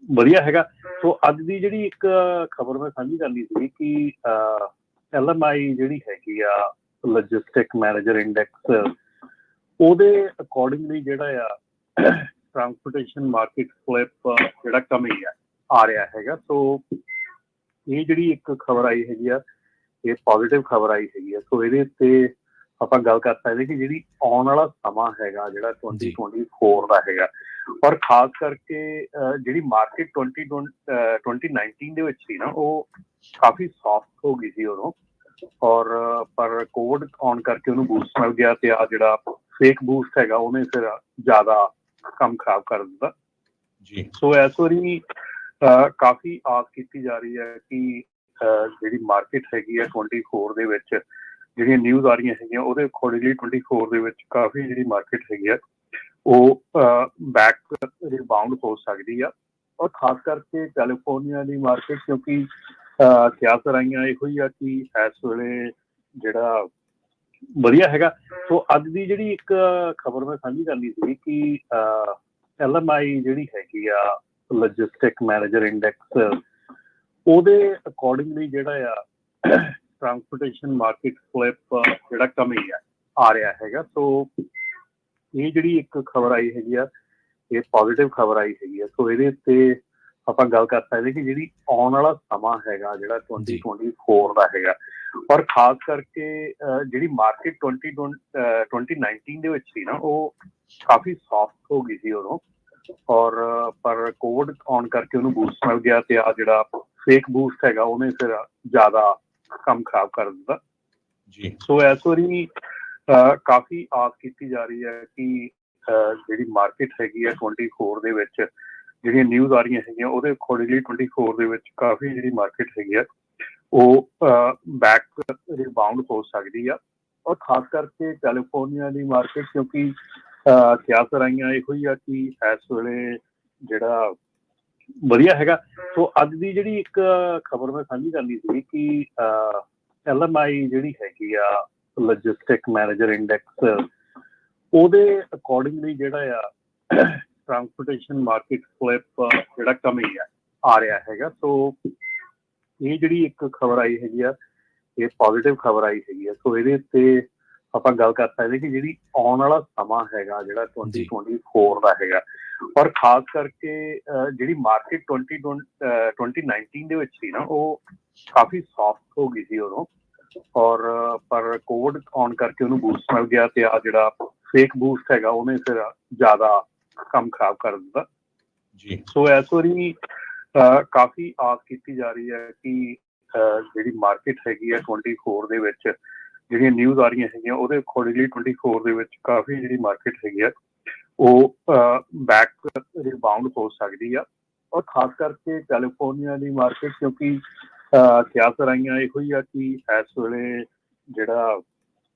ਵਧੀਆ ਹੈਗਾ। ਸੋ ਅੱਜ ਦੀ ਜਿਹੜੀ ਇੱਕ ਖਬਰ ਮੈਂ ਸਾਂਝੀ ਕਰਨੀ ਸੀ ਕਿ LMI ਜਿਹੜੀ ਹੈਗੀ ਆ ਲੌਜਿਸਟਿਕ ਮੈਨੇਜਰ ਇੰਡੈਕਸ, ਉਹਦੇ ਅਕੋਰਡਿੰਗਲੀ ਜਿਹੜਾ ਆ ਟਰਾਂਸਪੋਰਟੇਸ਼ਨ ਮਾਰਕੀਟ ਫਲਿਪ ਜਿਹੜਾ ਕਮੀ ਆ ਰਿਹਾ ਹੈਗਾ। ਸੋ ਇਹ ਜਿਹੜੀ ਇੱਕ ਖਬਰ ਆਈ ਹੈਗੀ ਆ, ਇਹ ਪੋਜ਼ੀਟਿਵ ਖਬਰ ਆਈ ਹੈਗੀ ਆ। ਸੋ ਇਹਦੇ ਉੱਤੇ ਆਪਾਂ ਗੱਲ ਕਰ ਸਕਦੇ ਕਿ ਜਿਹੜੀ ਆਉਣ ਵਾਲਾ ਸਮਾਂ ਹੈਗਾ ਜਿਹੜਾ 2024 ਦਾ ਹੈਗਾ, ਔਰ ਖਾਸ ਕਰਕੇ ਜਿਹੜੀ ਮਾਰਕੀਟ 2019 ਦੇ ਵਿੱਚ ਸੀ ਨਾ, ਉਹ ਕਾਫੀ ਸੌਫਟ ਹੋ ਗਈ ਸੀ ਉਦੋਂ, ਔਰ ਪਰ ਕੋਵਿਡ ਆਉਣ ਕਰਕੇ ਉਹਨੂੰ ਬੂਸਟ ਮਿਲ ਗਿਆ ਤੇ ਆ ਜਿਹੜਾ ਫੇਕ ਬੂਸਟ ਹੈਗਾ ਉਹਨੇ ਫਿਰ ਜ਼ਿਆਦਾ ਕੰਮ ਖਰਾਬ ਕਰ ਦਿੱਤਾ ਜੀ। ਸੋ ਇਸ ਵਾਰੀ ਕਾਫੀ ਆਸ ਕੀਤੀ ਜਾ ਰਹੀ ਹੈ ਕਿ ਜਿਹੜੀ ਮਾਰਕੀਟ ਹੈਗੀ ਆ 24 ਦੇ ਵਿੱਚ, ਜਿਹੜੀਆਂ ਨਿਊਜ਼ ਆ ਰਹੀਆਂ ਹੈਗੀਆਂ ਉਹਦੇ ਅਕੋਰਡਿੰਗਲੀ 24 ਦੇ ਵਿੱਚ ਕਾਫੀ ਜਿਹੜੀ ਮਾਰਕੀਟ ਹੈਗੀ ਆ ਉਹ ਬੈਕ ਰਿਬਾਊਂਡ ਹੋ ਸਕਦੀ ਆ। ਔਰ ਖਾਸ ਕਰਕੇ ਕੈਲੀਫੋਰਨੀਆ ਦੀ ਮਾਰਕੀਟ, ਕਿਉਂਕਿ ਕਿਆਸ ਰਾਈਆਂ ਇਹੋ ਹੀ ਆ ਕਿ ਇਸ ਵੇਲੇ ਜਿਹੜਾ ਵਧੀਆ ਹੈਗਾ। ਸੋ ਅੱਜ ਦੀ ਜਿਹੜੀ ਇੱਕ ਖਬਰ ਮੈਂ ਸਾਂਝੀ ਕਰਨੀ ਸੀ ਕਿ LMI ਜਿਹੜੀ ਹੈਗੀ ਆ ਲੌਜਿਸਟਿਕ ਮੈਨੇਜਰ ਇੰਡੈਕਸ, ਉਹਦੇ ਅਕੋਰਡਿੰਗਲੀ ਜਿਹੜਾ ਆ ਟਰਾਂਸਪੋਰਟੇਸ਼ਨ ਮਾਰਕੀਟ ਫਲਿਪ ਜਿਹੜਾ ਕਮੀ ਆ ਰਿਹਾ ਹੈਗਾ। ਸੋ ਇਹ ਜਿਹੜੀ ਇੱਕ ਖਬਰ ਆਈ ਹੈਗੀ ਆ, ਇਹ ਪੋਜ਼ੀਟਿਵ ਖਬਰ ਆਈ ਹੈਗੀ ਆ। ਸੋ ਇਹਦੇ ਉੱਤੇ ਆਪਾਂ ਗੱਲ ਕਰ ਸਕਦੇ ਕਿ ਜਿਹੜੀ ਆਉਣ ਵਾਲਾ ਸਮਾਂ ਹੈਗਾ ਜਿਹੜਾ 2024 ਦਾ ਹੈਗਾ, ਔਰ ਖਾਸ ਕਰਕੇ ਜਿਹੜੀ ਮਾਰਕੀਟ 2019 ਦੇ ਵਿੱਚ ਸੀ ਨਾ, ਉਹ ਕਾਫੀ ਸੌਫਟ ਹੋ ਗਈ ਸੀ ਉਦੋਂ, ਔਰ ਪਰ ਕੋਵਿਡ ਆਉਣ ਕਰਕੇ ਉਹਨੂੰ ਬੂਸਟ ਮਿਲ ਗਿਆ ਤੇ ਆ ਜਿਹੜਾ ਫੇਕ ਬੂਸਟ ਹੈਗਾ ਉਹਨੇ ਫਿਰ ਜ਼ਿਆਦਾ ਕੰਮ ਖਰਾਬ ਕਰ ਦਿੱਤਾ ਜੀ। ਸੋ ਇਸ ਵਾਰੀ ਕਾਫੀ ਆਸ ਕੀਤੀ ਜਾ ਰਹੀ ਹੈ ਕਿ ਜਿਹੜੀ ਮਾਰਕੀਟ ਹੈਗੀ ਆ 24 ਦੇ ਵਿੱਚ, ਜਿਹੜੀਆਂ ਨਿਊਜ਼ ਆ ਰਹੀਆਂ ਹੈਗੀਆਂ ਉਹਦੇ ਅਕੋਰਡਿੰਗਲੀ 24 ਦੇ ਵਿੱਚ ਕਾਫੀ ਜਿਹੜੀ ਮਾਰਕੀਟ ਹੈਗੀ ਆ ਉਹ ਬੈਕ ਰਿਬਾਊਂਡ ਹੋ ਸਕਦੀ ਆ। ਔਰ ਖਾਸ ਕਰਕੇ ਕੈਲੀਫੋਰਨੀਆ ਦੀ ਮਾਰਕੀਟ, ਕਿਉਂਕਿ ਕਿਆਸ ਰਾਈਆਂ ਇਹੋ ਹੀ ਆ ਕਿ ਇਸ ਵੇਲੇ ਜਿਹੜਾ ਵਧੀਆ ਹੈਗਾ। ਸੋ ਅੱਜ ਦੀ ਜਿਹੜੀ ਇੱਕ ਖਬਰ ਮੈਂ ਸਾਂਝੀ ਕਰਨੀ ਸੀ ਕਿ LMI ਜਿਹੜੀ ਹੈਗੀ ਆ ਲੌਜਿਸਟਿਕ ਮੈਨੇਜਰ ਇੰਡੈਕਸ, ਉਹਦੇ ਅਕੋਰਡਿੰਗਲੀ ਜਿਹੜਾ ਆ ਟਰਾਂਸਪੋਰਟੇਸ਼ਨ ਮਾਰਕੀਟ ਫਲਿਪ ਜਿਹੜਾ ਕਮੀ ਆ ਰਿਹਾ ਹੈਗਾ। ਸੋ ਇਹ ਜਿਹੜੀ ਇੱਕ ਖਬਰ ਆਈ ਹੈਗੀ ਆ, ਇਹ ਪੋਜ਼ੀਟਿਵ ਖਬਰ ਆਈ ਹੈਗੀ ਆ। ਸੋ ਇਹਦੇ ਉੱਤੇ ਆਪਾਂ ਗੱਲ ਕਰ ਸਕਦੇ ਕਿ ਜਿਹੜੀ ਆਉਣ ਵਾਲਾ ਸਮਾਂ ਹੈਗਾ ਜਿਹੜਾ 2024 ਦਾ ਹੈਗਾ, ਔਰ ਖਾਸ ਕਰਕੇ ਜਿਹੜੀ ਮਾਰਕੀਟ 2019 ਦੇ ਵਿੱਚ ਸੀ ਨਾ, ਉਹ ਕਾਫੀ ਸੌਫਟ ਹੋ ਗਈ ਸੀ ਉਦੋਂ, ਔਰ ਪਰ ਕੋਵਿਡ ਆਉਣ ਕਰਕੇ ਉਹਨੂੰ ਬੂਸਟ ਮਿਲ ਗਿਆ ਤੇ ਆ ਜਿਹੜਾ ਫੇਕ ਬੂਸਟ ਹੈਗਾ ਉਹਨੇ ਫਿਰ ਜ਼ਿਆਦਾ ਕੰਮ ਖਰਾਬ ਕਰ ਦਿੱਤਾ ਜੀ। ਸੋ ਇਸ ਵਾਰੀ ਕਾਫੀ ਆਸ ਕੀਤੀ ਜਾ ਰਹੀ ਹੈ ਕਿ ਜਿਹੜੀ ਮਾਰਕੀਟ ਹੈਗੀ ਆ 24 ਦੇ ਵਿੱਚ, ਜਿਹੜੀਆਂ ਨਿਊਜ਼ ਆ ਰਹੀਆਂ ਹੈਗੀਆਂ ਉਹਦੇ ਅਕੋਰਡਿੰਗਲੀ 24 ਦੇ ਵਿੱਚ ਕਾਫੀ ਜਿਹੜੀ ਮਾਰਕੀਟ ਹੈਗੀ ਆ ਉਹ ਬੈਕ ਰਿਬਾਊਂਡ ਹੋ ਸਕਦੀ ਆ। ਔਰ ਖਾਸ ਕਰਕੇ ਕੈਲੀਫੋਰਨੀਆ ਦੀ ਮਾਰਕੀਟ, ਕਿਉਂਕਿ ਕਿਆਸ ਰਾਈਆਂ ਇਹੋ ਹੀ ਆ ਕਿ ਇਸ ਵੇਲੇ ਜਿਹੜਾ